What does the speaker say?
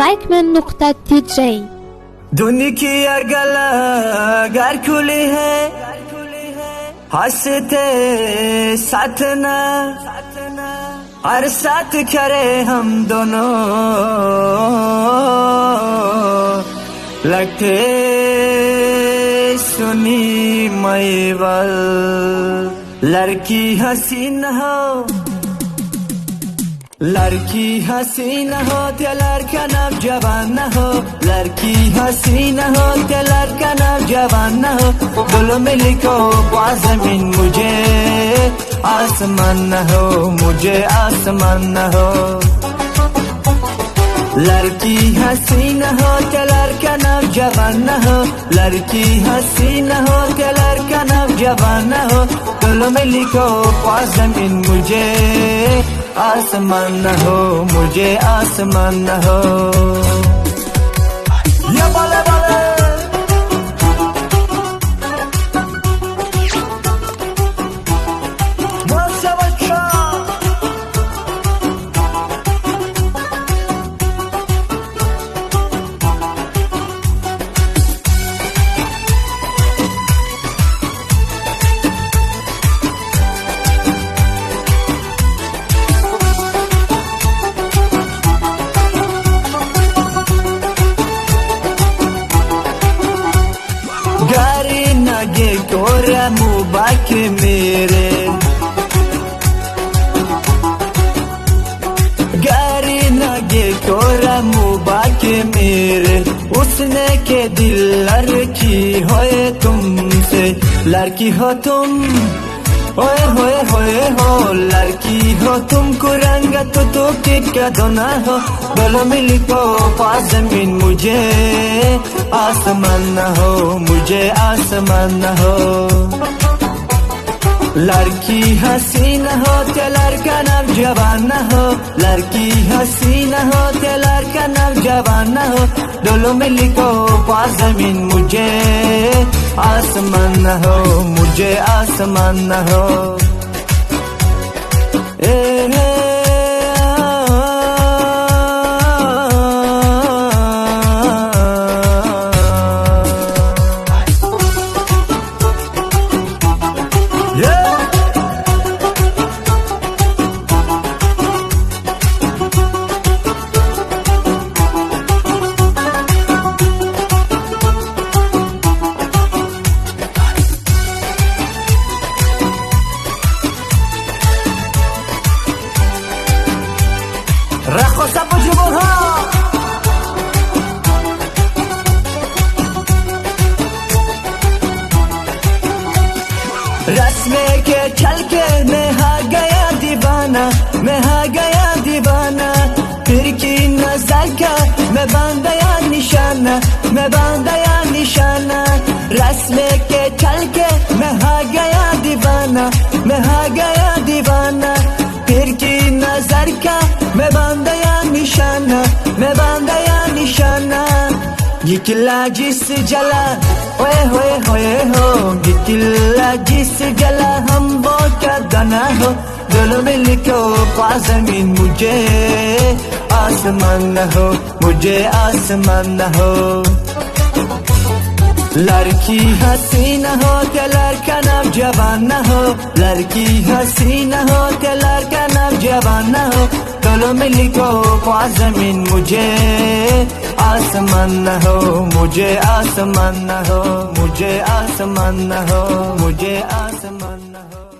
Likeman.tj दुनिया की अगला घर खुली है, हंसते साथ ना और साथ खड़े हम दोनों, लगते सुनी मैवल। लड़की हसीन हो, लड़की हसीन हो ते लड़का नौजवान हो, लड़की हसीन हो ते लड़का नौजवान हो। दोनों मिलको जमीन मुझे आसमान हो, मुझे आसमान हो। लड़की हसीन हो ते लड़का नौजवान हो, लड़की हसीन हो ते लड़का नौजवान हो। दोनों मिलको जमीन मुझे आसमान हो, मुझे आसमान हो। ये बाले बाले कोरा मुबाक मेरे, गारी नगे कोरा मुबाक मेरे। उसने के दिल लड़की होए तुमसे, लड़की हो तुम होए होए होए हो। लड़की हो तुमको रंग तो क्या दोना हो। दोनों मिलको जमीन मुझे आसमान हो, मुझे आसमान हो। लड़की हसीन हो ते लड़का नौजवान हो, लड़की हसीन हो ते लड़का नौजवान हो। दोनों मिलको जमीन मुझे आसमान हो, मुझे आसमान हो। रखो सब जुबोहा रस्मे के चल के मैं हा गया दीवाना, मैं हा गया दीवाना। फिर की नजर का मैं बांधया निशाना, मैं बांधया निशाना। रस्मे के चल के मैं हा गया दीवाना, मैं हा गया दीवाना। फिर की नजर का मैं बांधया निशाना, मैं बांधया निशाना। ये किला जिस जला ओए होए होए हो, ये किला जिस जला हम वो क्या दाना हो। दोनों मिलको जमीन मुझे आसमान हो, मुझे आसमान हो। लड़की हसीन हो के लड़का नौजवान हो, लड़की हसीन हो के लड़का नौजवान हो। दोनों मिलको जमीन मुझे आसमान हो, मुझे आसमान हो, मुझे आसमान हो, मुझे आसमान हो।